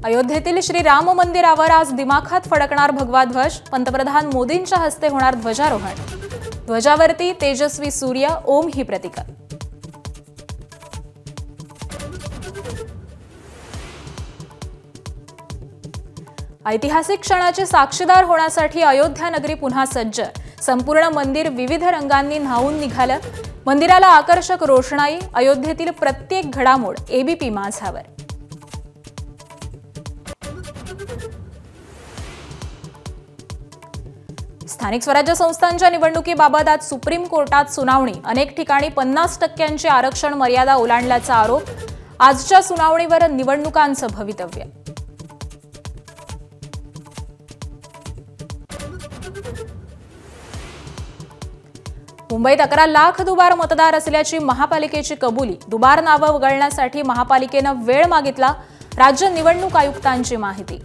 अयोध्येतील श्री राम मंदिरावर आज दिमाखात फडकणार भगवा ध्वज। पंतप्रधान मोदींच्या हस्ते होणार ध्वजारोहण। ध्वजावरती तेजस्वी सूर्य, ओम ही प्रतीकं। ऐतिहासिक क्षणाचे साक्षीदार होण्यासाठी अयोध्या नगरी पुन्हा सज्ज। संपूर्ण मंदिर विविध रंगांनी न्हाऊन निघालं। मंदिराला आकर्षक रोषणाई। अयोध्येतील प्रत्येक घडामोड एबीपी माझावर। स्थानिक स्वराज्य संस्थांच्या निवडणुकीबाबत आज सुप्रीम कोर्टात सुनावणी। अनेक ठिकाणी 50% आरक्षण मर्यादा ओलांडल्याचा आरोप। आजच्या सुनावणीवर निवडणुकांचं भवितव्य। मुंबईत 11 लाख दुबार मतदार असल्याची महापालिकेची कबुली। दुबार नावं वगळण्यासाठी महापालिकेनं वेळ मागितला। राज्य निवडणूक आयुक्तांची माहिती।